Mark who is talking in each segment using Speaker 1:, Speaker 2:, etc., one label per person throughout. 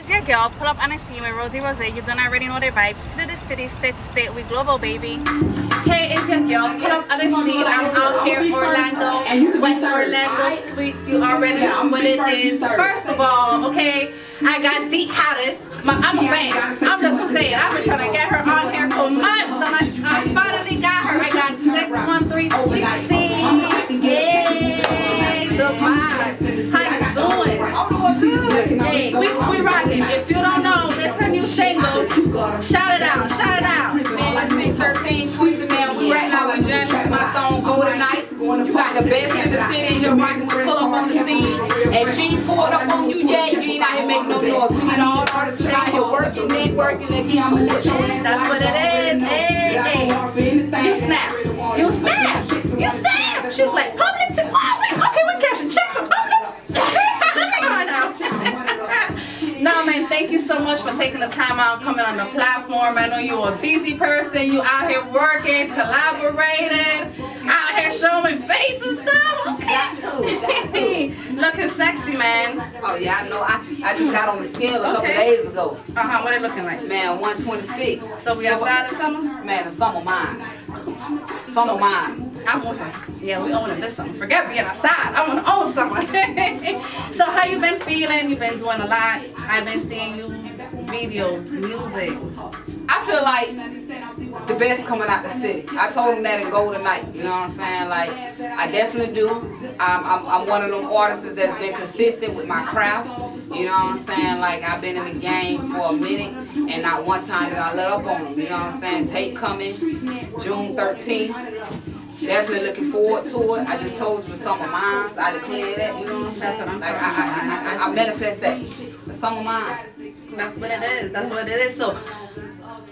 Speaker 1: it's your girl. Pull up on a scene with Rosie Rose. You don't already know their vibes. City to city, state to state. We global, baby. Hey, it's your girl. Pull up on a scene. I'm out here, Orlando, West Orlando Suites. You already know what it is. First of all, okay, I got the hottest. I'm a fan. I'm just gonna say it. I've been trying to get her on here for months, and I finally got her. I got 613 Twissy. Yay, the vibes. How you doing? Hey, we rocking. If you don't know, this her new single. Shout it out, shout it out.
Speaker 2: Man, 613 Twissy, man. We right now in jamming to my song Golden Night. You got the best in the city, your artists pull up on the scene. And she ain't pulled up on you yet, you ain't out here making no noise. We need all artists out here working, networking, let's get to it.
Speaker 1: That's what it is. Hey, hey. You snap. You snap. You snap. She's like, public to public. Okay, we're cashing checks at public. Let me go now. No, man, thank you so much for taking the time out coming on the platform. I know you're a busy person. You out here working, collaborating, out here showing face and stuff. Okay. Looking sexy, man.
Speaker 2: Oh, yeah, I know. I just got on the scale a couple days ago.
Speaker 1: What it looking like?
Speaker 2: Man, 126.
Speaker 1: So we outside the summer?
Speaker 2: Man, the summer mine. Summer mine.
Speaker 1: I'm with her. Yeah, we owning this summer. Forget being outside. I want to own summer. So how you been feeling? You've been doing a lot. I've been seeing you videos, music.
Speaker 2: I feel like the best coming out the city. I told them that in Golden Night. You know what I'm saying? Like, I definitely do. I'm one of them artists that's been consistent with my craft. You know what I'm saying? Like, I've been in the game for a minute, and not one time did I let up on them. You know what I'm saying? Tape coming June 13th. Definitely looking forward to it. I just told you the summer mine. I declared that. You know what I'm saying? Like, I manifest that. The summer mine.
Speaker 1: That's what it is. That's what it is. So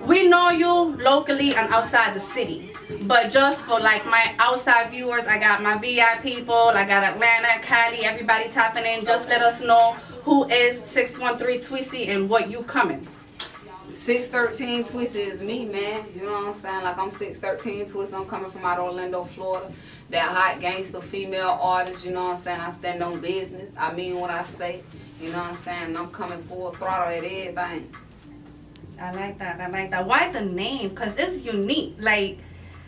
Speaker 1: we know you locally and outside the city, but just for like my outside viewers, I got my VI people, I got Atlanta, Cali, everybody tapping in. Just let us know who is 613 Twissy and what you coming.
Speaker 2: 613 Twissy is me, man. You know what I'm saying? Like, I'm 613 Twissy. I'm coming from out of Orlando, Florida. That hot gangster female artist, you know what I'm saying? I stand on business. I mean what I say. You know what I'm saying? And I'm coming full throttle at everything.
Speaker 1: I like that. I like that. Why the name? Because it's unique. Like,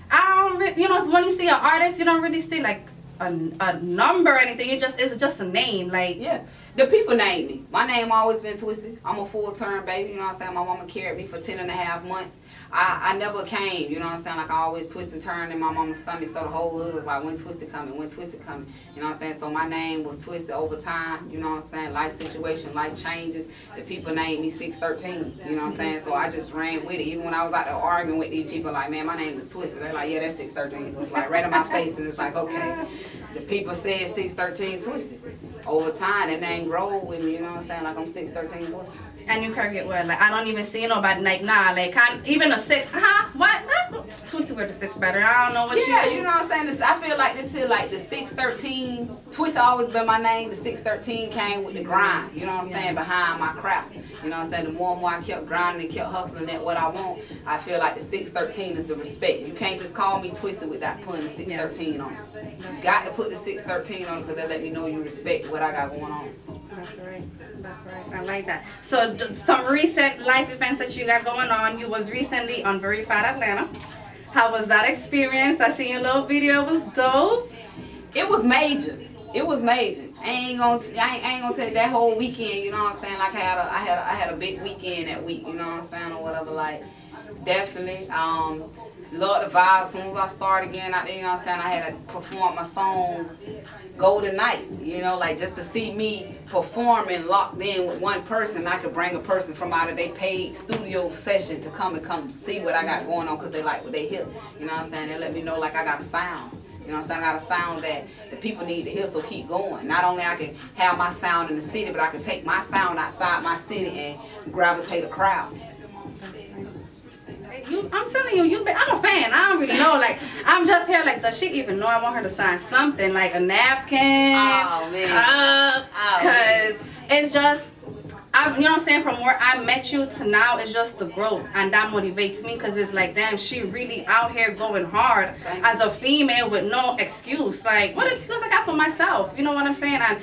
Speaker 1: I don't really, you know, when you see an artist, you don't really see like a number or anything. It's just a name. Like,
Speaker 2: yeah. The people name me. My name always been Twissy. I'm a full-term baby, you know what I'm saying? My mama carried me for 10.5 months. I never came, you know what I'm saying? Like, I always twist and turn in my mama's stomach, so the whole hood was like, when Twissy coming, when Twissy coming, you know what I'm saying? So my name was Twissy over time, you know what I'm saying? Life situation, life changes. The people named me 613, you know what I'm saying? So I just ran with it. Even when I was out there arguing with these people, like, man, my name is Twissy. They're like, yeah, that's 613. So it's like right in my face, and it's like, okay. The people said 613 Twissy. Over time, that name grow with me, you know what I'm saying? Like, I'm 613 Twissy.
Speaker 1: And you carry it well. Like, I don't even see nobody like, nah, like, even a 6, what? Twissy with the 6 better. I don't know what
Speaker 2: you know what I'm saying? This, I feel like this here, like the 613, Twissy always been my name. The 613 came with the grind, you know what I'm saying, behind my craft. You know what I'm saying? The more and more I kept grinding and kept hustling at what I want, I feel like the 613 is the respect. You can't just call me Twissy without putting the 613 on it. You got to put the 613 on it because they let me know you respect what I got going on.
Speaker 1: That's right. That's right. I like that. So some recent life events that you got going on. You was recently on Verified Atlanta. How was that experience? I seen your little video. It was dope.
Speaker 2: It was major. It was major. I ain't gonna tell you that whole weekend. You know what I'm saying? Like, I had a big weekend that week. You know what I'm saying, or whatever. Like, definitely. Love the vibe. As soon as I started again out there, you know what I'm saying, I had to perform my song Golden Night, you know, like, just to see me performing locked in with one person. I could bring a person from out of their paid studio session to come see what I got going on because they like what they hear. You know what I'm saying? They let me know, like, I got a sound. You know what I'm saying? I got a sound that the people need to hear, so keep going. Not only I can have my sound in the city, but I can take my sound outside my city and gravitate a crowd.
Speaker 1: I'm telling you, I'm a fan. I don't really know. Like, I'm just here. Like, does she even know I want her to sign something like a napkin?
Speaker 2: Oh man.
Speaker 1: Because it's just, you know what I'm saying? From where I met you to now, it's just the growth, and that motivates me because it's like, damn, she really out here going hard as a female with no excuse. Like, what excuse I got for myself? You know what I'm saying? And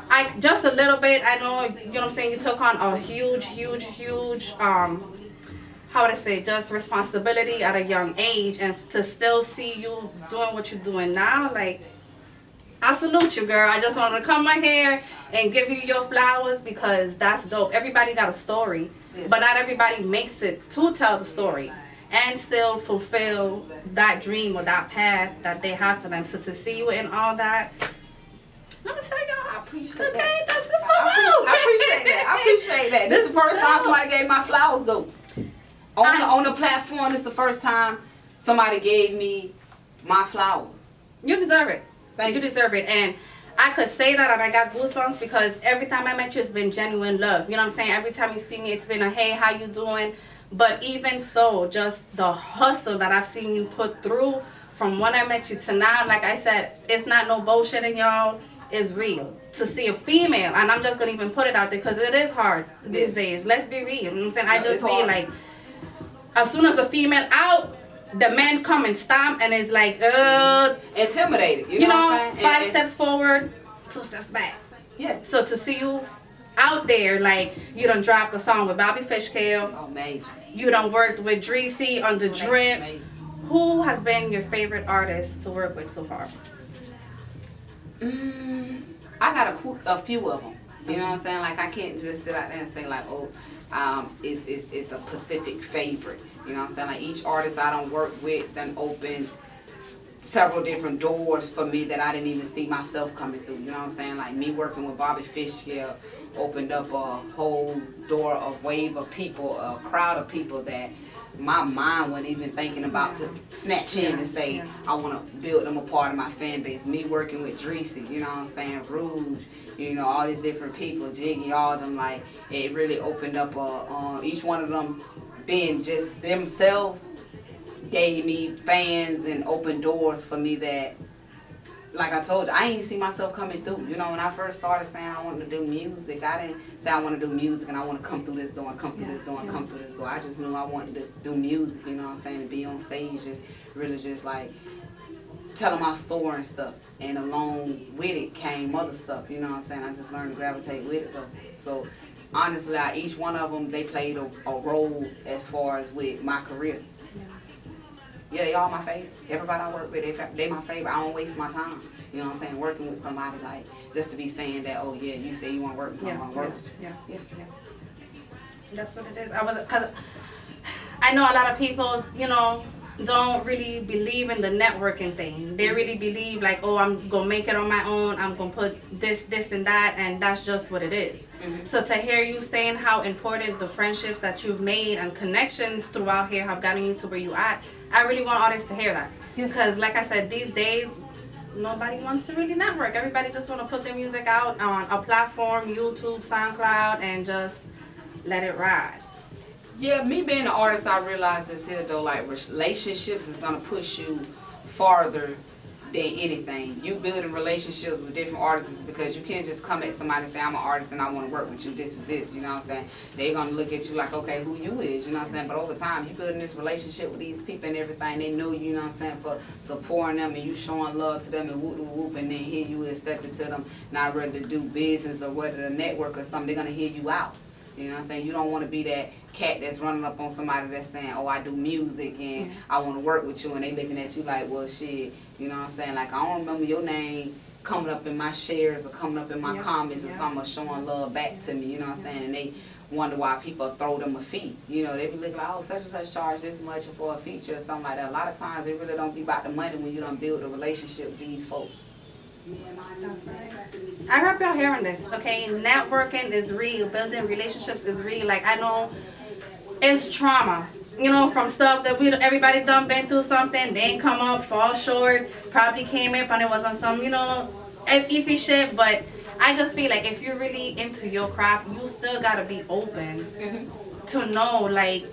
Speaker 1: I just a little bit. I know, you know what I'm saying. You took on a huge, how would I say, just responsibility at a young age, and to still see you doing what you're doing now, like, I salute you, girl. I just wanted to come right here and give you your flowers because that's dope. Everybody got a story, but not everybody makes it to tell the story and still fulfill that dream or that path that they have for them. So to see you in all that, let me tell y'all, I appreciate
Speaker 2: Okay,
Speaker 1: that. That's my
Speaker 2: I appreciate that. This is the first time somebody gave my flowers, though. On the platform, it's the first time somebody gave me my flowers.
Speaker 1: You deserve it.
Speaker 2: Thank you.
Speaker 1: You deserve it. And I could say that and I got goosebumps because every time I met you, it's been genuine love. You know what I'm saying? Every time you see me, it's been a, hey, how you doing? But even so, just the hustle that I've seen you put through from when I met you to now, like I said, it's not no bullshitting, y'all. It's real. To see a female, and I'm just going to even put it out there because it is hard these days. Let's be real. You know what I'm saying? I just feel like as soon as a female out, the men come and stomp and it's like,
Speaker 2: intimidated. You know what I'm saying?
Speaker 1: 5 steps forward, 2 steps back.
Speaker 2: Yeah.
Speaker 1: So to see you out there, like, you done dropped the song with Bobby Fishkill.
Speaker 2: Oh, major.
Speaker 1: You done worked with Dreesy on the drip.
Speaker 2: Major.
Speaker 1: Who has been your favorite artist to work with so far?
Speaker 2: I got a few of them. You know what I'm saying? Like, I can't just sit out there and say like, oh, it's a specific favorite. You know what I'm saying? Like, each artist I don't work with done opened several different doors for me that I didn't even see myself coming through. You know what I'm saying? Like, me working with Bobby Fishkill opened up a whole door, a wave of people, a crowd of people that my mind wasn't even thinking about to snatch in and say, I want to build them a part of my fan base. Me working with Dreesy, you know what I'm saying, Rouge, you know, all these different people, Jiggy, all of them, like, it really opened up each one of them being just themselves gave me fans and opened doors for me that, like I told you, I ain't see myself coming through. You know, when I first started saying I wanted to do music, I didn't say I want to do music and I want to come through this door and come through this door and come through this door. I just knew I wanted to do music, you know what I'm saying, and be on stage, just really just like telling my story and stuff. And along with it came other stuff, you know what I'm saying. I just learned to gravitate with it though. So honestly, each one of them, they played a role as far as with my career. Yeah, they all my favorite. Everybody I work with, they my favorite. I don't waste my time. You know what I'm saying? Working with somebody, like, just to be saying that, oh yeah, you say you want to work with someone, work with you.
Speaker 1: Yeah. That's what it is. Cause I know a lot of people, you know, don't really believe in the networking thing. They really believe like, oh, I'm gonna make it on my own. I'm gonna put this, and that, and that's just what it is. So to hear you saying how important the friendships that you've made and connections throughout here have gotten you to where you at, I really want artists to hear that. Because like I said, these days, nobody wants to really network. Everybody just want to put their music out on a platform, YouTube, SoundCloud, and just let it ride.
Speaker 2: Yeah, me being an artist, I realized this here though, like, relationships is gonna push you farther than anything. You building relationships with different artists because you can't just come at somebody and say, I'm an artist and I want to work with you, this is this, you know what I'm saying? They're going to look at you like, okay, who you is, you know what I'm saying? But over time, you building this relationship with these people and everything, they know you know what I'm saying, for supporting them and you showing love to them and whoop, whoop, whoop, and then here you is stepping to them, not ready to do business or whether to network or something, they're going to hear you out. You know what I'm saying? You don't want to be that cat that's running up on somebody that's saying, oh, I do music and I want to work with you, and they looking at you like, well, shit, you know what I'm saying? Like, I don't remember your name coming up in my shares or coming up in my comments or something, or showing love back to me, you know what I'm saying? And they wonder why people throw them a fee. You know, they be looking like, oh, such and such charge this much for a feature or something like that. A lot of times it really don't be about the money when you don't build a relationship with these folks.
Speaker 1: I hope y'all hearing this, okay? Networking is real. Building relationships is real. Like, I know it's trauma, you know, from stuff that everybody done been through something, didn't come up, fall short, probably came up and it was on some, you know, iffy shit. But I just feel like if you're really into your craft, you still gotta be open to know, like,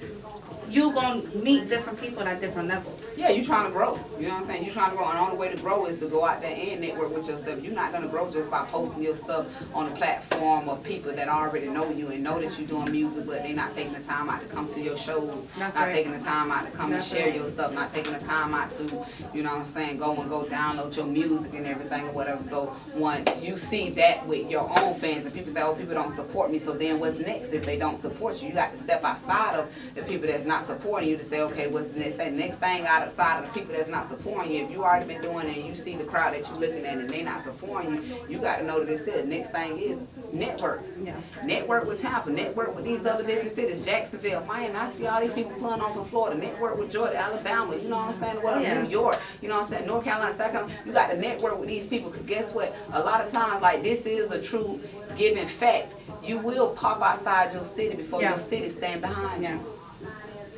Speaker 1: you gonna meet different people at different levels.
Speaker 2: Yeah, you're trying to grow. You know what I'm saying? You're trying to grow. And the only way to grow is to go out there and network with yourself. You're not going to grow just by posting your stuff on a platform of people that already know you and know that you're doing music, but they're not taking the time out to come to your shows, taking the time out to come and share your stuff, not taking the time out to, you know what I'm saying, go download your music and everything or whatever. So once you see that with your own fans and people say, oh, people don't support me, so then what's next? If they don't support you, you got to step outside of the people that's not supporting you to say, okay, what's the next thing? Next thing outside of the people that's not supporting you, if you already been doing it and you see the crowd that you're looking at and they not supporting you, you got to know that it's it. Next thing is network.
Speaker 1: Yeah.
Speaker 2: Network with Tampa, network with these other different cities, Jacksonville, Miami. I see all these people pulling on from Florida. Network with Georgia, Alabama, you know what I'm saying? Whatever, New York, you know what I'm saying? North Carolina, South Carolina. You got to network with these people, because guess what? A lot of times, like, this is a true given fact. You will pop outside your city before your city stand behind you.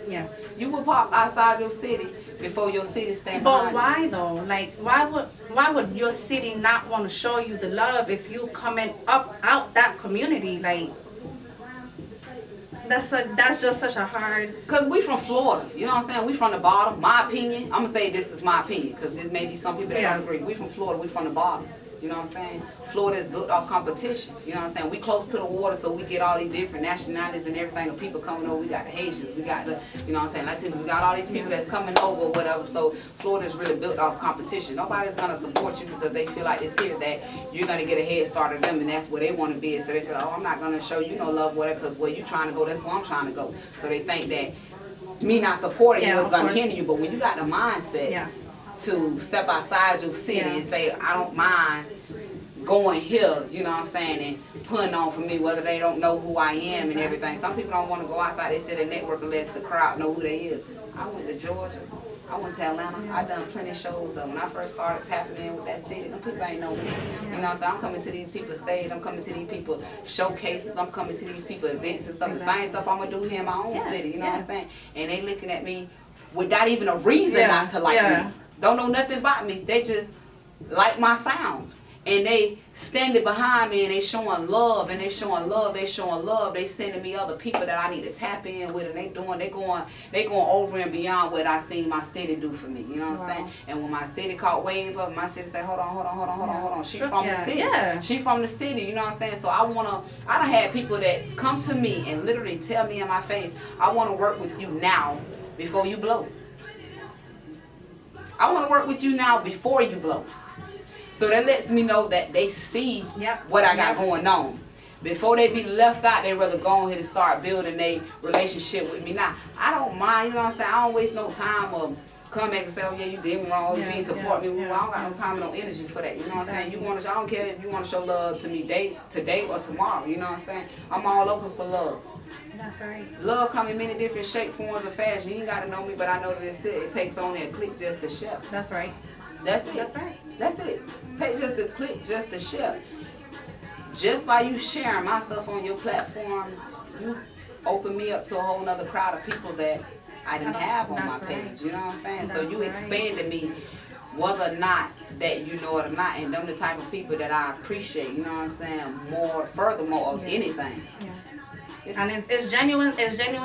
Speaker 1: Yeah.
Speaker 2: You will pop outside your city before your city stand behind
Speaker 1: But why though? Like, why would your city not want to show you the love if you coming up out that community? Like, that's just such a hard.
Speaker 2: Because we from Florida, you know what I'm saying? We from the bottom. My opinion, I'm gonna say this is my opinion, because there may be some people that don't agree. We from Florida, we from the bottom. You know what I'm saying? Florida is built off competition. You know what I'm saying? We close to the water, so we get all these different nationalities and everything of people coming over. We got the Haitians, we got the, you know what I'm saying, Latinos, we got all these people that's coming over or whatever. So Florida is really built off competition. Nobody's gonna support you because they feel like it's here that you're gonna get a head start of them, and that's where they want to be. So they feel like, oh, I'm not gonna show you no love, whatever, because where you trying to go, that's where I'm trying to go. So they think that me not supporting you is gonna hinder you. But when you got the mindset to step outside your city and say, I don't mind going here, you know what I'm saying, and putting on for me, whether they don't know who I am and everything. Some people don't want to go outside. They say they network unless the crowd know who they is. I went to Georgia. I went to Atlanta. I done plenty of shows though. When I first started tapping in with that city, them people ain't know me. You know what I'm saying? I'm coming to these people's stage. I'm coming to these people showcases. I'm coming to these people events and stuff. The same stuff I'm going to do here in my own city. You know what I'm saying? And they looking at me without even a reason not to like me. Don't know nothing about me. They just like my sound. And they standing behind me and they showing love and they showing love, they showing love. They sending me other people that I need to tap in with, and they going over and beyond what I seen my city do for me. You know what I'm saying? And when my city caught wave up, my city say, hold on. She from the city. She from the city, you know what I'm saying? So I done had people that come to me and literally tell me in my face, I wanna work with you now before you blow. I wanna work with you now before you blow. So that lets me know that they see what I got going on. Before they be left out, they rather go ahead and start building their relationship with me. Now, I don't mind, you know what I'm saying? I don't waste no time of come back and say, oh yeah, you did me wrong, you didn't support me. Well, I don't got no time and no energy for that, you know what I'm saying? I don't care if you want to show love to me today or tomorrow, you know what I'm saying? I'm all open for love.
Speaker 1: That's right.
Speaker 2: Love come in many different shapes, forms, and fashions. You ain't got to know me, but I know that it takes only a click just to share.
Speaker 1: That's right.
Speaker 2: That's it.
Speaker 1: That's right.
Speaker 2: That's it. Take just a click, just to share. Just by you sharing my stuff on your platform, you open me up to a whole nother crowd of people that I didn't have on my page. You know what I'm saying? So you expanded me, whether or not that you know it or not, and them the type of people that I appreciate. You know what I'm saying? Furthermore of anything.
Speaker 1: And it's genuine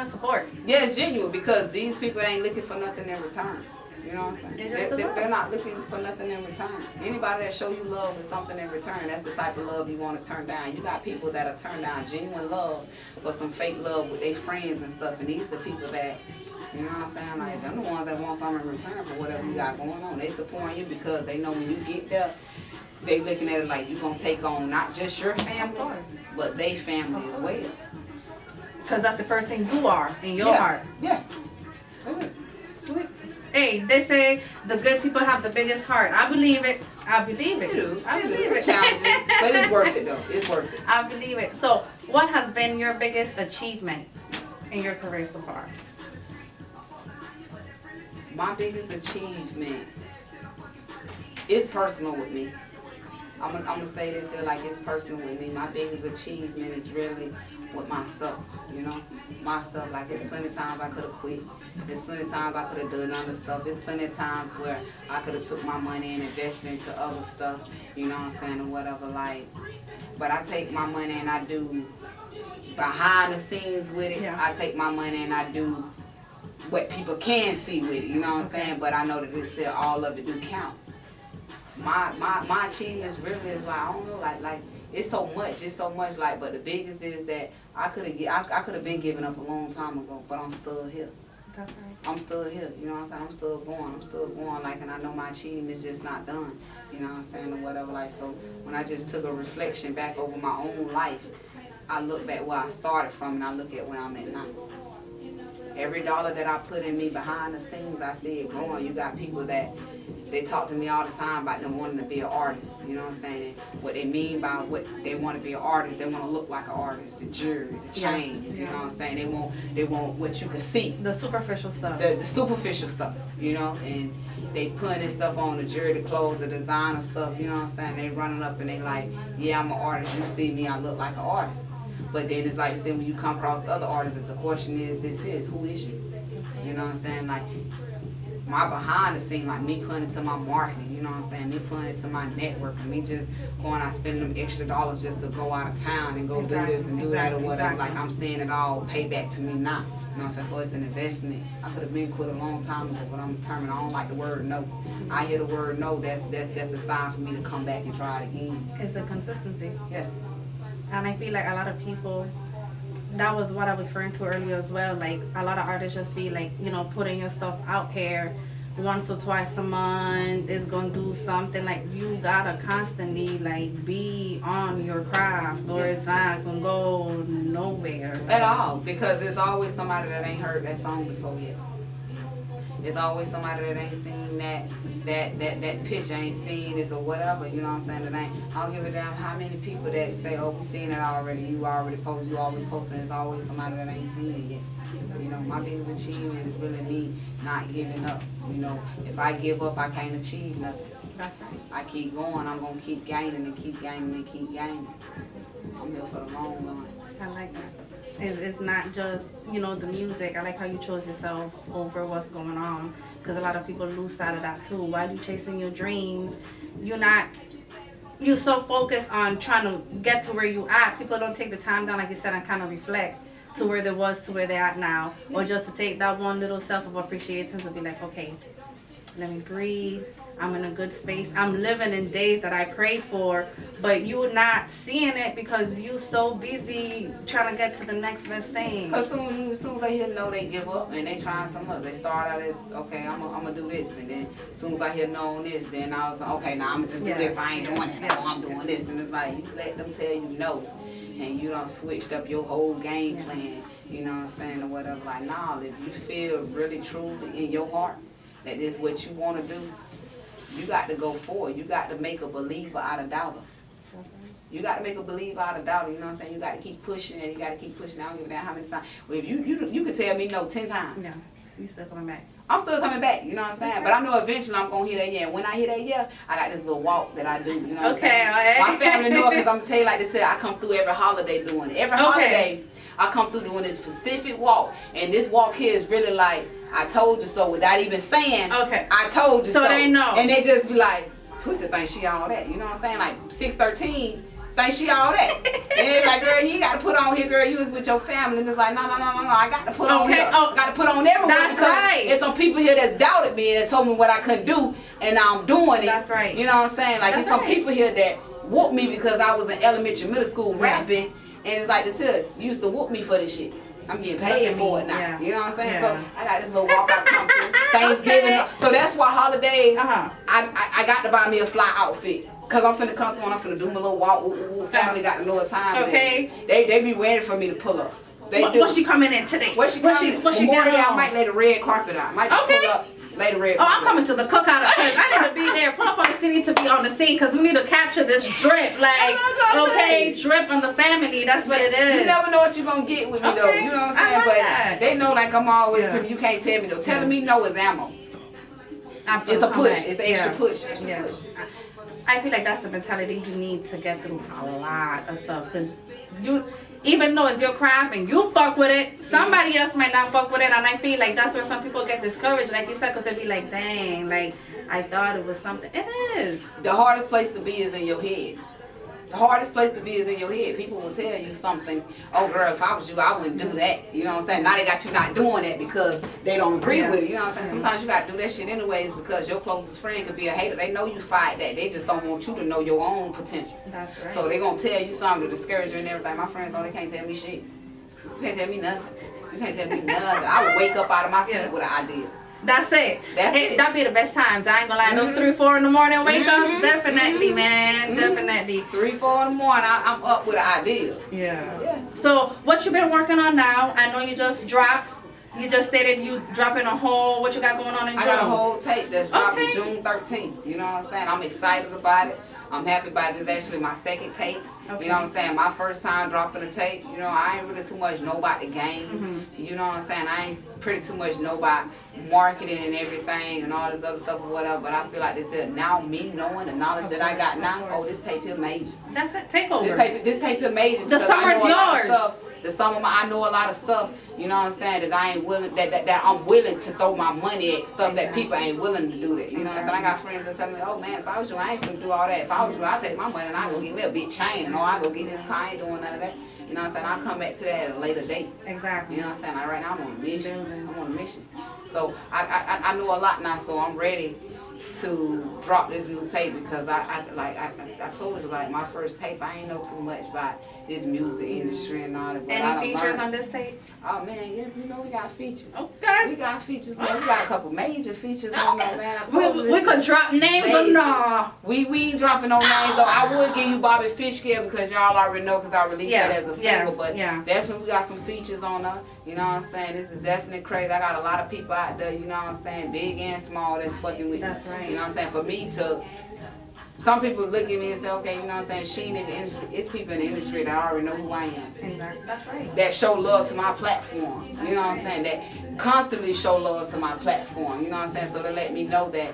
Speaker 1: support.
Speaker 2: Yeah, it's genuine, because these people ain't looking for nothing in return. You know what I'm saying? They're not looking for nothing in return. Anybody that show you love with something in return, that's the type of love you want to turn down. You got people that are turn down genuine love for some fake love with their friends and stuff, and these are the people that, you know what I'm saying, like, they're the ones that want something in return for whatever you got going on. They supporting you because they know when you get there, they looking at it like you gonna take on not just your family, but they family as well.
Speaker 1: Because that's the person you are in your heart.
Speaker 2: Yeah.
Speaker 1: Hey, they say the good people have the biggest heart. I believe it. I believe it. I believe it.
Speaker 2: It's challenging, but it's worth it though. It's worth it.
Speaker 1: I believe it. So, what has been your biggest achievement in your career so far?
Speaker 2: My biggest achievement is personal with me. I'm gonna say this here like it's personal with me. My biggest achievement is really with myself, you know? Myself, like it's plenty of times I could have quit. There's plenty of times I could have done other stuff. There's plenty of times where I could have took my money and invested into other stuff, you know what I'm saying, or whatever, like. But I take my money and I do behind the scenes with it. I take my money and I do what people can see with it, you know what I'm saying? But I know that it's still all of it do count. My achievements really is like, I don't know, like it's so much like, but the biggest is that I could have been giving up a long time ago, but I'm still here.
Speaker 1: That's right.
Speaker 2: I'm still here, you know what I'm saying? I'm still going, like, and I know my achievements just not done, you know what I'm saying, or whatever, like, so when I just took a reflection back over my own life, I look back where I started from and I look at where I'm at now. Every dollar that I put in me behind the scenes, I see it growing. You got people that, they talk to me all the time about them wanting to be an artist, you know what I'm saying? And what they mean by what they want to be an artist, they want to look like an artist, the jewelry, the chains, you know what I'm saying? They want what you can see.
Speaker 1: The superficial stuff.
Speaker 2: The superficial stuff, you know, and they putting this stuff on, the jewelry, the clothes, the designer stuff, you know what I'm saying? They running up and they like, yeah, I'm an artist, you see me, I look like an artist. But then it's like, say, when you come across other artists, the question is, who is you? You know what I'm saying? Like, my behind the scene, like me putting it to my marketing, you know what I'm saying? Me putting it to my networking, me just going out spending them extra dollars just to go out of town and go do this and do that or whatever. Like, I'm seeing it all pay back to me now. You know what I'm saying? So it's an investment. I could have been quit a long time ago, but I'm determined. I don't like the word no. I hear the word no, that's a sign for me to come back and try it again.
Speaker 1: It's the consistency.
Speaker 2: Yeah.
Speaker 1: And I feel like a lot of people, that was what I was referring to earlier as well. Like, a lot of artists just feel like, you know, putting your stuff out here once or twice a month is going to do something. Like, you got to constantly, like, be on your craft or it's not going to go nowhere.
Speaker 2: At all. Because there's always somebody that ain't heard that song before yet. There's always somebody that ain't seen that picture, ain't seen this or whatever, you know what I'm saying? That ain't, I don't give a damn how many people that say, oh, we seen it already, you already post, you always posting. There's always somebody that ain't seen it yet. You know, my biggest achievement is really me not giving up. You know, if I give up, I can't achieve nothing.
Speaker 1: That's right.
Speaker 2: I keep going, I'm going to keep gaining and keep gaining and keep gaining. I'm here for the long run.
Speaker 1: I like that. It's not just, you know, the music. I like how you chose yourself over what's going on, because a lot of people lose sight of that too. While you chasing your dreams, you're so focused on trying to get to where you at. People don't take the time down, like you said, and kind of reflect to where they was to where they're at now, or just to take that one little self of appreciation to be like, okay, let me breathe. I'm in a good space. I'm living in days that I prayed for, but you're not seeing it because you so busy trying to get to the next best thing.
Speaker 2: Because soon as they hear no, they give up and they trying something else. They start out as, okay, I'm gonna do this, and then as soon as I hear no on this, then I was like, okay, now I'm gonna just do this. I ain't doing it. No, I'm doing this, and it's like you let them tell you no, and you done switched up your whole game plan. You know what I'm saying, or whatever. Like, nah, if you feel really truly in your heart that this is what you want to do, you got to go forward. You got to make a believer out of doubter. You got to make a believer out of doubter. You know what I'm saying? You got to keep pushing and you got to keep pushing. I don't give a damn how many times. Well, if you could tell me no 10 times.
Speaker 1: No, you still coming back.
Speaker 2: I'm still coming back. You know what I'm saying? But I know eventually I'm gonna hit that yeah. And when I hit that yeah, I got this little walk that I do. You know what I'm saying? My family know it because I'm tell you like they said, I come through every holiday doing it. Every holiday I come through doing this specific walk, and this walk here is really like, I told you so, without even saying, I told you so.
Speaker 1: So they know.
Speaker 2: And they just be like, Twissy thinks she all that. You know what I'm saying? Like 613 thinks she all that. And it's like, girl, you got to put on here, girl. You was with your family. And it's like, no. I got to put on here. Got to put on everywhere.
Speaker 1: That's right.
Speaker 2: There's some people here that doubted me and told me what I couldn't do, and now I'm doing it.
Speaker 1: That's right.
Speaker 2: You know what I'm saying? Like, there's some people here that whooped me because I was in elementary, middle school rapping. And it's like this here, you used to whoop me for this shit. I'm getting paid for it now. Yeah. You know what I'm saying? Yeah. So I got this little walk out come through. Thanksgiving. So that's why holidays, I got to buy me a fly outfit. Because I'm finna come through and I'm finna do my little walk. Family got to know what time it is. They be ready for me to pull up.
Speaker 1: What's she coming in today?
Speaker 2: What's she coming? What's she doing? I might lay the red carpet out. Might just pull up. Lay the red carpet.
Speaker 1: I'm coming to the cookout because I need to be there. Pull up on the scene to be on the scene because we need to capture this drip. Like, drip on the family. That's what it is.
Speaker 2: You never know what you're going to get with me, though. You know what I'm saying? But they know, like, I'm always telling you can't tell me, though. Telling me no is ammo. It's a push. It's an extra push. Extra push.
Speaker 1: I feel like that's the mentality you need to get through a lot of stuff. Because you, even though it's your craft and you fuck with it, somebody else might not fuck with it. And I feel like that's where some people get discouraged, like you said, because they be like, dang, like, I thought it was something. It is.
Speaker 2: The hardest place to be is in your head. The hardest place to be is in your head. People will tell you something. Oh, girl, if I was you, I wouldn't do that. You know what I'm saying? Now they got you not doing that because they don't agree with it. You know what I'm saying? Sometimes you got to do that shit anyways because your closest friend could be a hater. They know you fight that. They just don't want you to know your own potential.
Speaker 1: That's right.
Speaker 2: So they going to tell you something to discourage you and everything. My friends know they can't tell me shit. You can't tell me nothing. You can't tell me nothing. I would wake up out of my sleep with an idea.
Speaker 1: That's it. That'd be the best times. I ain't gonna lie. Those 3, 4 in the morning wake ups, definitely, man. Definitely.
Speaker 2: 3, 4 in the morning, I'm up with an idea.
Speaker 1: Yeah. So, what you been working on now? I know you just dropped. You just stated you dropping a whole. What you got going on in June?
Speaker 2: I got a whole tape that's dropping June 13th. You know what I'm saying? I'm excited about it. I'm happy about it. It's actually my second tape. Okay. You know what I'm saying? My first time dropping a tape. You know, I ain't really too much know about the game. You know what I'm saying? I ain't pretty too much know about marketing and everything and all this other stuff or whatever. But I feel like this is now me knowing the knowledge that I got now. Oh, this tape here major.
Speaker 1: That's it. Take over.
Speaker 2: This tape here major.
Speaker 1: The summer's yours.
Speaker 2: I know a lot of stuff, you know what I'm saying, that I ain't willing, that I'm willing to throw my money at stuff that people ain't willing to do that. You know what I'm saying? I got friends that tell me, oh man, if I was you, I ain't gonna do all that. If I was you, I'll take my money and I'll go get me a big chain and I go get this car. I ain't doing none of that. You know what I'm saying? I'll come back to that at a later date.
Speaker 1: Exactly.
Speaker 2: You know what I'm saying? Like right now I'm on a mission. I'm on a mission. So I know a lot now, so I'm ready to drop this new tape because I told you, like, my first tape, I ain't know too much about this music industry and all that.
Speaker 1: Any features on this tape?
Speaker 2: Oh man, yes, you know we got features.
Speaker 1: Okay.
Speaker 2: We got features, man. We got a couple major features on there, man. I told you
Speaker 1: we could drop names or no?
Speaker 2: We ain't dropping no names though. I would give you Bobby Fishkill because y'all already know because I released that as a single, but definitely we got some features on her. You know what I'm saying? This is definitely crazy. I got a lot of people out there, you know what I'm saying, big and small, that's fucking with me.
Speaker 1: That's right.
Speaker 2: You know what I'm saying? For me to, some people look at me and say, okay, you know what I'm saying, she ain't in the industry. It's people in the industry that already know who I am.
Speaker 1: Exactly. That's right.
Speaker 2: That show love to my platform. You know what I'm saying? That constantly show love to my platform. You know what I'm saying? So they let me know that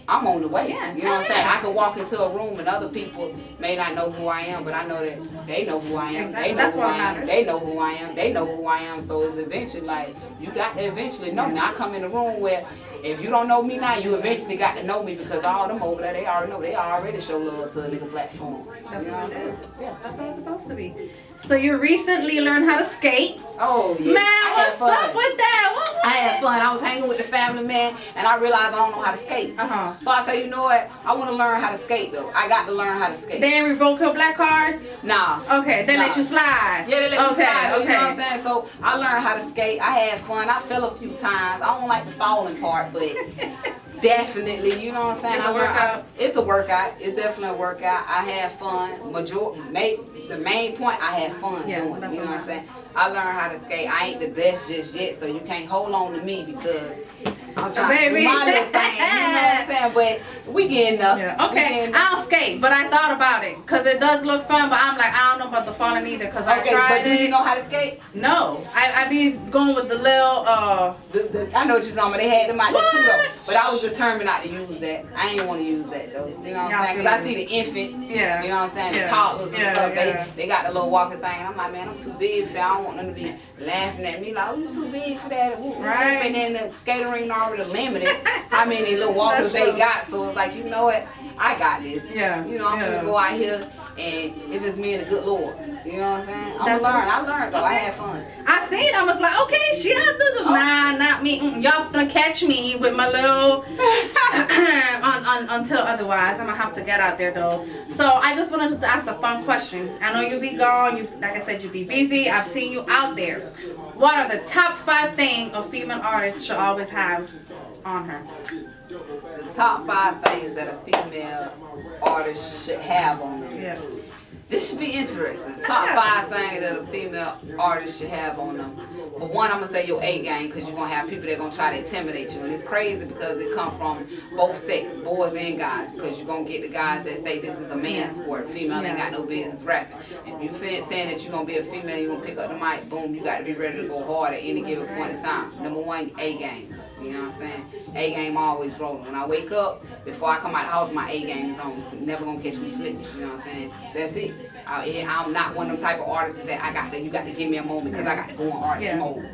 Speaker 2: I'm on the way. You know what I'm saying? I can walk into a room and other people may not know who I am, but I know that they know who I am. They know who I am. They know who I am. They know who I am. So it's eventually like, you got to eventually know me. I come in a room where if you don't know me now, you eventually got to know me because all them over there, they already know. They already show love to a nigga platform.
Speaker 1: That's what it is. Yeah, that's what it's supposed to be. So you recently learned how to skate.
Speaker 2: Oh, yeah.
Speaker 1: Man, what's up with that?
Speaker 2: I had fun. I was hanging with the family, man, and I realized I don't know how to skate. So I said, you know what? I want to learn how to skate, though. I got to learn how to skate.
Speaker 1: They didn't revoke your black card?
Speaker 2: Nah.
Speaker 1: Okay, they let you slide.
Speaker 2: Yeah, they let me slide. You know what I'm saying? So I learned how to skate. I had fun. I fell a few times. I don't like the falling part, but definitely, you know what I'm saying?
Speaker 1: It's a workout.
Speaker 2: It's a workout. It's definitely a workout. I had fun. The main point, I had fun doing. You know what I'm saying? I learned how to skate. I ain't the best just yet, so you can't hold on to me because I'm trying to do my little thing. You know what I'm saying? But we getting up.
Speaker 1: Yeah. Okay, I don't skate, but I thought about it because it does look fun. But I'm like, I don't know about the falling either because I tried it.
Speaker 2: But do you know how to skate?
Speaker 1: No, I be going with the little.
Speaker 2: I know what you're talking about. They had them out there too though, but I was determined not to use that. I ain't want to use that though. You know what I'm saying? Because I see the infants.
Speaker 1: Yeah.
Speaker 2: You know what I'm saying? The toddlers and stuff. They got the little walking thing. And I'm like, man, I'm too big for that. I don't want them to be laughing at me like, oh, you too big for that.
Speaker 1: Right.
Speaker 2: And then the skating ring already limited how many little walkers they got. So it's like, you know what? I got this. Yeah. You know, I'm gonna go out here and it's just me and the good Lord. You know what I'm saying? I learned though. I had fun.
Speaker 1: I seen. I was like, okay, she out there. Nah, not me. Y'all gonna catch me with my little until otherwise. I'm gonna have to get out there though. So I just wanted to ask a fun question. I know you be gone. You, like I said, you be busy. I've seen you out there. What are the top 5 things a female artist should always have on her?
Speaker 2: The top 5 things that a female artist should have on them.
Speaker 1: Yeah.
Speaker 2: This should be interesting. Top 5 things that a female artist should have on them. But one, I'm going to say your A game because you're going to have people that are going to try to intimidate you. And it's crazy because it comes from both sex, boys and guys. Because you're going to get the guys that say this is a man's sport. Female ain't got no business rapping. If you feel saying that you're going to be a female, you're going to pick up the mic, boom, you got to be ready to go hard at any given point in time. Number 1, A game. You know what I'm saying? A game always rolling. When I wake up, before I come out the house, my A game is on. Never gonna catch me slipping. You know what I'm saying? That's it. I'm not one of them type of artists that you got to give me a moment because I got to go in artist mode.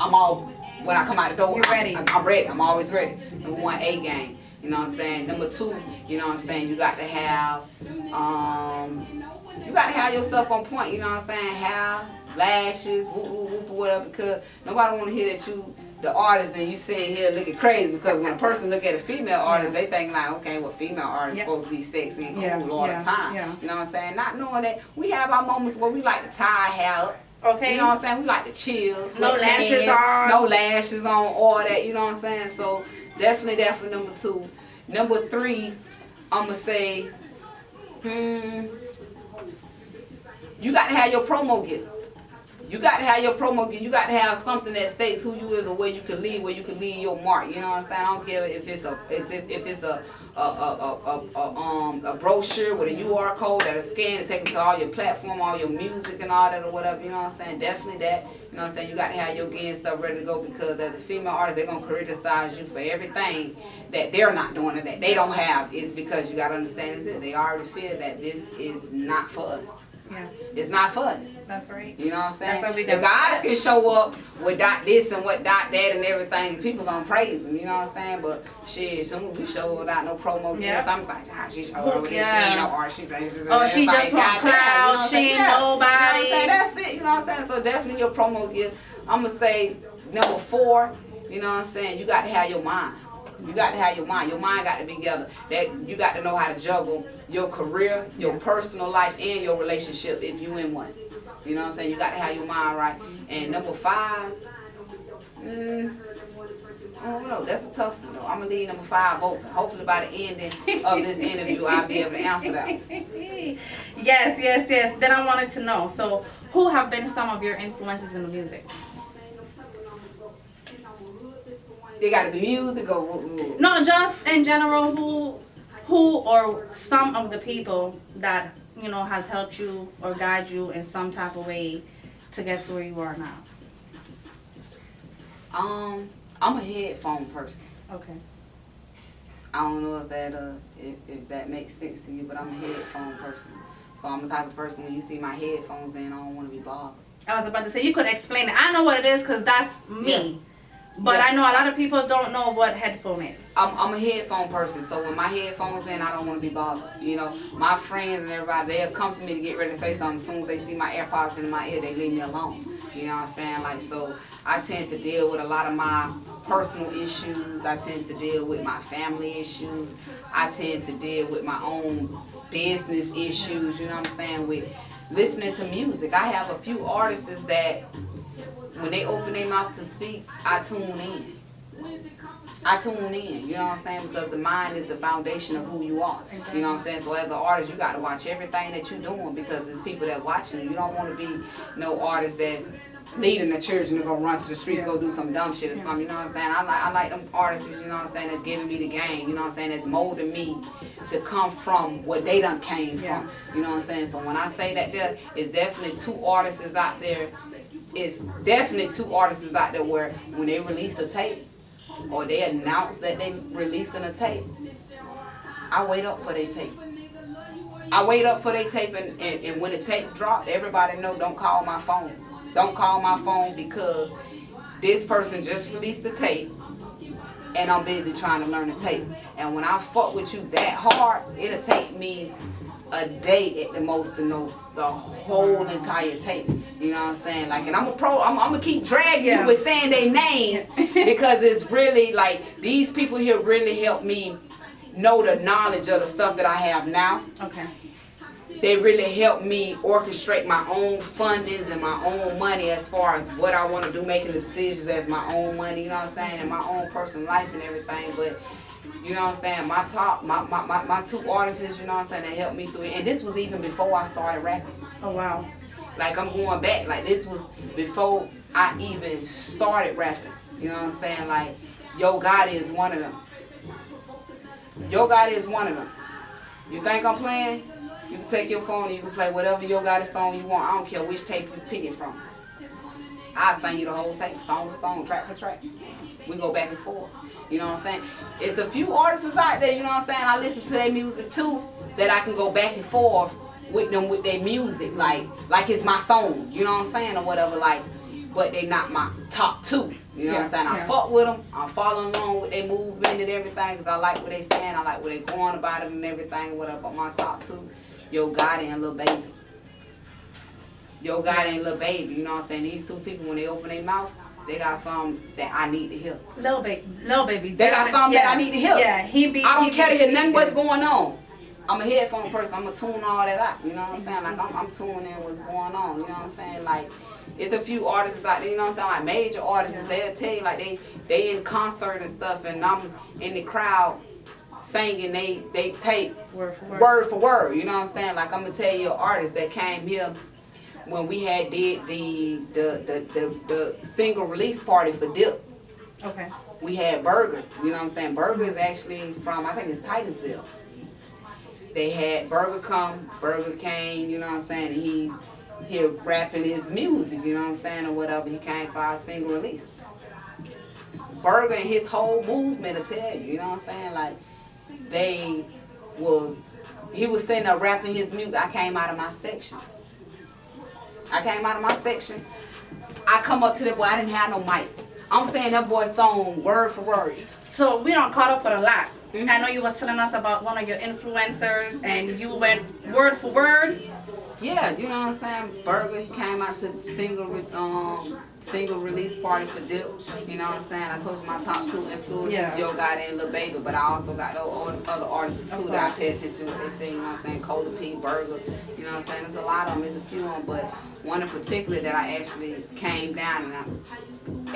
Speaker 2: I'm all, when I come out the door,
Speaker 1: You're ready.
Speaker 2: I'm ready. I'm always ready. Number 1, A game. You know what I'm saying? Number 2, you know what I'm saying, you got to have yourself on point, you know what I'm saying? Hair, lashes, whoop, whoop, whoop, whatever, because nobody want to hear that you the artist and you sitting here looking crazy, because when a person look at a female artist, they think like, okay, well, female artists supposed to be sexy and cool all the time. You know what I'm saying? Not knowing that we have our moments where we like to tie our hair up. Okay. You know what I'm saying? We like to chill.
Speaker 1: No lashes on.
Speaker 2: No lashes on, all that, you know what I'm saying? So definitely number 2. Number 3, I'm going to say, you got to have your promo gift. You got to have your promo gift. You got to have something that states who you is or where you can leave your mark. You know what I'm saying? I don't care if it's a brochure with a UR code that'll scan to take it to all your platform, all your music and all that or whatever. You know what I'm saying? Definitely that. You know what I'm saying? You got to have your gear and stuff ready to go, because as a female artist, they're going to criticize you for everything that they're not doing and that they don't have. Is because you got to understand is they already feel that this is not for us.
Speaker 1: Yeah.
Speaker 2: It's not for us.
Speaker 1: That's right.
Speaker 2: You know what I'm saying?
Speaker 1: That's what we do.
Speaker 2: The guys can show up with dot this and what dot that and everything, and people gonna praise them, you know what I'm saying? But shit, soon as we show without no promo gifts, I'm like, she showed over there, she ain't no art, she just
Speaker 1: she just want cloud, she ain't nobody.
Speaker 2: You know what I'm saying? That's it, you know what I'm saying? So definitely your promo gift. I'm gonna say number 4, you know what I'm saying? You got to have your mind. You got to have your mind. Your mind got to be together. That you got to know how to juggle your career, your personal life, and your relationship if you in one. You know what I'm saying? You got to have your mind right. And number 5, I don't know. That's a tough one, though. I'm going to leave number 5 open. Hopefully by the ending of this interview, I'll be able to answer that.
Speaker 1: Yes. Then I wanted to know, so who have been some of your influences in the music?
Speaker 2: They got to be music or...
Speaker 1: No, just in general, who or some of the people that, you know, has helped you or guide you in some type of way to get to where you are now.
Speaker 2: I'm a headphone person.
Speaker 1: Okay.
Speaker 2: I don't know if that makes sense to you, but I'm a headphone person. So I'm the type of person, when you see my headphones in, I don't want to be bothered.
Speaker 1: I was about to say, you could explain it. I know what it is because that's me. Yeah. But I know a lot of people don't know what headphone is.
Speaker 2: I'm a headphone person, so when my headphones in, I don't want to be bothered. You know, my friends and everybody, they'll come to me to get ready to say something. As soon as they see my AirPods in my ear, they leave me alone. You know what I'm saying? Like, so I tend to deal with a lot of my personal issues. I tend to deal with my family issues. I tend to deal with my own business issues, you know what I'm saying, with listening to music. I have a few artists that when they open their mouth to speak, I tune in. You know what I'm saying? Because the mind is the foundation of who you are. You know what I'm saying? So as an artist, you got to watch everything that you're doing, because there's people that watching you. You don't want to be no artist that's leading the church and they're going to run to the streets, go do some dumb shit or something. You know what I'm saying? I like them artists, you know what I'm saying, that's giving me the game. You know what I'm saying? That's molding me to come from what they done came from. You know what I'm saying? So when I say that, there is definitely two artists out there. It's definitely two artists out there where when they release a tape or they announce that they releasing a tape, I wait up for their tape. And when the tape drop, everybody know, don't call my phone. Don't call my phone because this person just released the tape and I'm busy trying to learn the tape. And when I fuck with you that hard, it'll take me a day at the most to know the whole entire tape. You know what I'm saying? Like, and I'm gonna keep dragging you with saying their name because it's really like these people here really help me know the knowledge of the stuff that I have now.
Speaker 1: Okay.
Speaker 2: They really help me orchestrate my own fundings and my own money as far as what I want to do, making the decisions as my own money, you know what I'm saying, and my own personal life and everything. But you know what I'm saying, my two artists, you know what I'm saying, that helped me through it. And this was even before I started rapping.
Speaker 1: Oh wow.
Speaker 2: Like, I'm going back, like this was before I even started rapping. You know what I'm saying? Like, Yo Gotti is one of them. Yo Gotti is one of them. You think I'm playing? You can take your phone and you can play whatever Yo Gotti song you want. I don't care which tape you pick it from. I'll sing you the whole tape, song for song, track for track. We go back and forth. You know what I'm saying? It's a few artists out there, you know what I'm saying, I listen to their music too, that I can go back and forth with them with their music, like it's my song, you know what I'm saying, or whatever. Like, but they not my top 2. You know what I'm saying? I fuck with them. I'm following along with their movement and everything because I like what they saying. I like what they going about it and everything. Whatever. But my top 2, Yo Gotti and Lil Baby. Yo Gotti and Lil Baby. You know what I'm saying? These 2 people, when they open their mouth, they got something that I need to hear.
Speaker 1: Lil Baby.
Speaker 2: They got something that I need to hear.
Speaker 1: Yeah,
Speaker 2: I don't care to hear nothing what's going on. I'm a headphone person. I'm going to tune all that out. You know what I'm saying? Like, I'm tuning in what's going on. You know what I'm saying? Like, it's a few artists out there, you know what I'm saying? Like, major artists, they'll tell you, like, they in concert and stuff, and I'm in the crowd singing, they take word for word. You know what I'm saying? Like, I'm going to tell you an artist that came here when we had did the single release party for Dip.
Speaker 1: Okay.
Speaker 2: We had Burger. You know what I'm saying? Burger is actually from, I think it's Titusville. They had Burger come, Burger came, you know what I'm saying? He rapping his music, you know what I'm saying, or whatever. He came for our single release. Burger and his whole movement will tell you, you know what I'm saying? Like, he was sitting there rapping his music. I came out of my section. I come up to the boy, I didn't have no mic. I'm saying that boy's song word for word.
Speaker 1: So we don't caught up with a lot. I know you was telling us about one of your influencers and you went word for word.
Speaker 2: Yeah, you know what I'm saying? Burger, he came out to single release party for Dip. You know what I'm saying? I told you my top 2 influences, Yo Gotti and Lil Baby, but I also got other artists too that I pay attention to what they say, you know what I'm saying? Cola P, Burger, you know what I'm saying? There's a lot of them, there's a few of them, but one in particular that I actually came down and I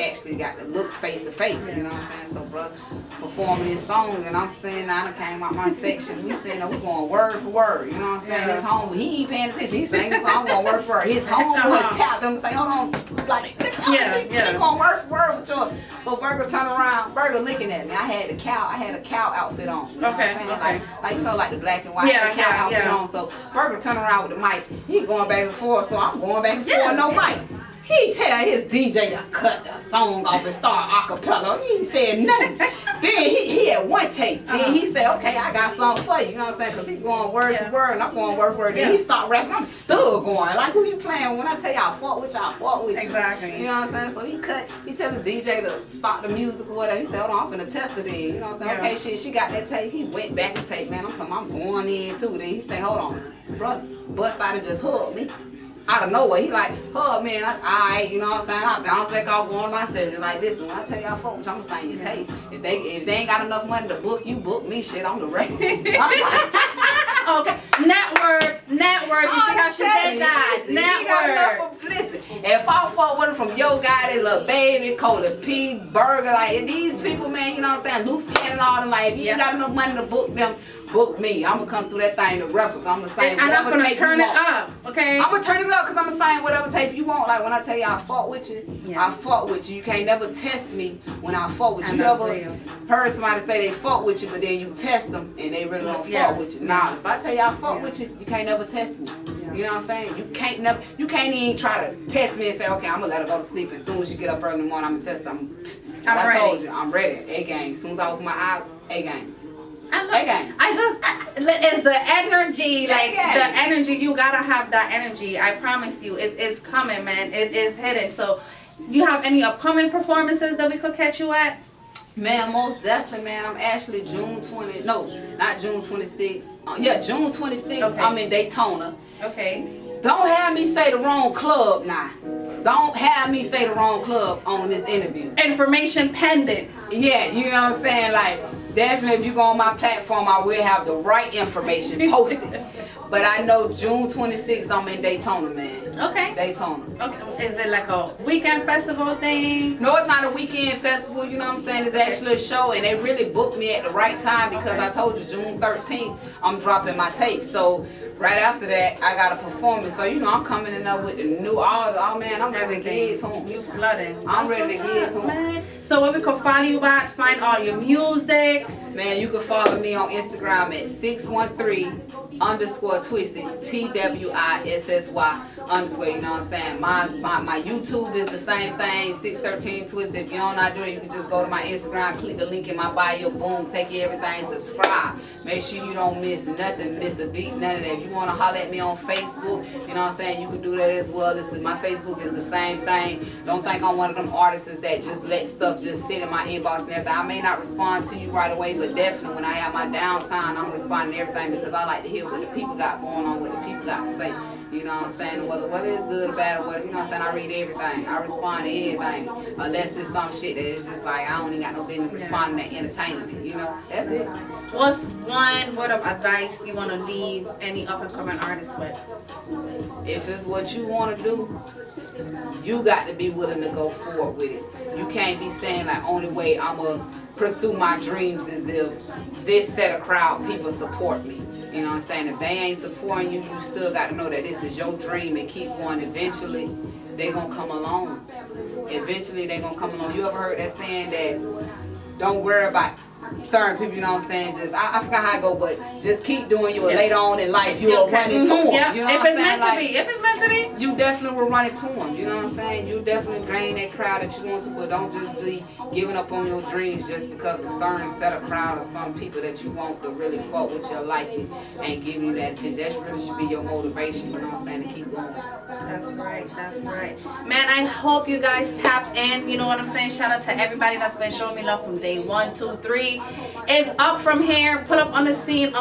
Speaker 2: actually got to look face to face, you know what I'm saying? So, bro, performing this song, and I'm saying, I came out my section, we saying, we going word for word, you know what I'm saying? His homeboy, he ain't paying attention, he's singing, so I'm going word for word. His homeboys tapped him and say, hold on, like, she going word for word with you. So Burger turned around, Burger looking at me. I had a cow outfit on. You know what I'm saying? Like, you know, like the black and white cow outfit on. So Burger turned around with the mic. He going back and forth, so I'm going back and forth, no mic. He tell his DJ to cut the song off and start acapella. He said nothing. Then he had one take. Then he said, okay, I got something for you. You know what I'm saying? Because he going word for word and I'm going word for word. Then he start rapping. I'm still going. Like, who you playing? When I tell you I fought with you, I fought with you.
Speaker 1: Exactly.
Speaker 2: You know what I'm saying? So he tell the DJ to stop the music or whatever. He said, hold on, I'm finna test it in. You know what I'm saying? Okay, shit, she got that tape. He went back and tape, man. I'm talking, I'm going in too. Then he said, hold on. Bro, bust out and just hugged me. Out of nowhere, he like, man, alright, you know what I'm saying? I bounce back off on my session like this. When I tell y'all folks, I'm gonna sign your tape. If they ain't got enough money to book you, book me. Shit, I'm the rest.
Speaker 1: Okay, network. You see how she did that? Network.
Speaker 2: Listen, if I fought with him from Yo Gotti, Lil Baby, Cola P, Burger, like these people, man, you know what I'm saying? Loose Cannon, all them, like if you ain't got enough money to book them, book me. I'm gonna come through that thing to replica. I'm gonna sing whatever
Speaker 1: tape
Speaker 2: tape
Speaker 1: turn
Speaker 2: you
Speaker 1: it
Speaker 2: want.
Speaker 1: up, okay?
Speaker 2: I'm gonna turn it up because I'm gonna sing whatever tape you want. Like when I tell you I fought with you, I fought with you. You can't never test me when I fought with you. You ever heard somebody say they fought with you, but then you test them and they really don't fought with you? Nah, if I tell you I fought with you, you can't never test me. You know what I'm saying? You can't even try to test me and say, okay, I'm gonna let her go to sleep. As soon as she get up early in the morning, I'm gonna test her.
Speaker 1: I'm ready.
Speaker 2: I told you, I'm ready. A-game. As soon as I open my eyes, A-game.
Speaker 1: It's the energy, like the energy. You gotta have that energy. I promise you, it is coming, man. It is hidden. So, you have any upcoming performances that we could catch you at?
Speaker 2: Man, most definitely, man. I'm actually June 26th. June 26th. Okay. I'm in Daytona.
Speaker 1: Okay.
Speaker 2: Don't have me say the wrong club now. Don't have me say the wrong club on this interview.
Speaker 1: Information pending.
Speaker 2: Yeah, you know what I'm saying? Like, definitely if you go on my platform, I will have the right information posted. But I know June 26th, I'm in Daytona, man.
Speaker 1: Okay.
Speaker 2: Daytona.
Speaker 1: Okay. Is it like a weekend festival thing?
Speaker 2: No, it's not a weekend festival, you know what I'm saying? It's actually a show, and they really booked me at the right time because I told you June 13th, I'm dropping my tape. So right after that, I got a performance. So, you know, I'm coming in there with the new artists. Oh, man, I'm ready to get it to them.
Speaker 1: You flooding.
Speaker 2: I'm ready to get it to them.
Speaker 1: So where we can follow you at, find all your music?
Speaker 2: Man, you can follow me on Instagram at 613 underscore Twissy, TWISSY underscore, you know what I'm saying? My YouTube is the same thing, 613 Twissy. If you don't know how to do it, you can just go to my Instagram, click the link in my bio, boom, take everything, subscribe. Make sure you don't miss nothing, miss a beat, none of that. If you want to holler at me on Facebook, you know what I'm saying, you can do that as well. This is my Facebook is the same thing. Don't think I'm one of them artists that just let stuff just sit in my inbox and everything. I may not respond to you right away, but definitely when I have my downtime, I'm responding to everything because I like to hear what the people got going on, what the people got to say. You know what I'm saying? Whether it's good or bad or whatever, you know what I'm saying? I read everything. I respond to everything. Unless it's some shit that is just like, I don't even got no business responding to entertainment. You know? That's it.
Speaker 1: What's one word of advice you want to leave any up-and-coming artists with?
Speaker 2: If it's what you want to do, you got to be willing to go forward with it. You can't be saying like, only way I'm going to pursue my dreams is if this set of crowd people support me. You know what I'm saying? If they ain't supporting you, you still got to know that this is your dream and keep going. Eventually, they going to come along. Eventually, they going to come along. You ever heard that saying that don't worry about certain people, you know what I'm saying? Just I forgot how I go, but just keep doing yours. Later on in life, you'll run into them.
Speaker 1: Yep.
Speaker 2: You know
Speaker 1: If it's meant to be, if it's meant to be,
Speaker 2: you definitely will run into them. You know what I'm saying? You definitely gain that crowd that you want to, but don't just be giving up on your dreams just because a certain set of crowd or some people that you want to really fuck with your liking and give you that attention. That really should be your motivation. You know what I'm saying? To keep going.
Speaker 1: That's right, that's right. Man, I hope you guys tap in. You know what I'm saying? Shout out to everybody that's been showing me love from day 1, 2, 3. It's up from here. Pull up on the scene,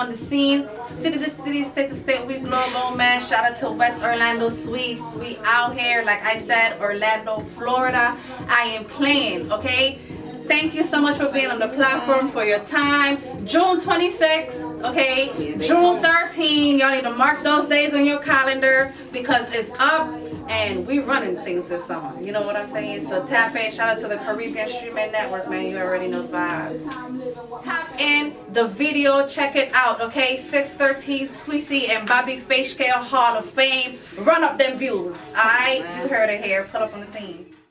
Speaker 1: City to city, state to state, WeGlobal, man. Shout out to West Orlando Suites. We out here, like I said, Orlando, Florida. I am playing, okay? Thank you so much for being on the platform, for your time. June 26th, okay? June 13th. Y'all need to mark those days on your calendar because it's up and we running things this summer. You know what I'm saying? So tap in. Shout out to the Caribbean Streaming Network, man. You already know the vibes. Tap in the video. Check it out, okay? 613 Twissy and Bobby Face Scale Hall of Fame. Run up them views, all right? You heard it here. Put up on the scene.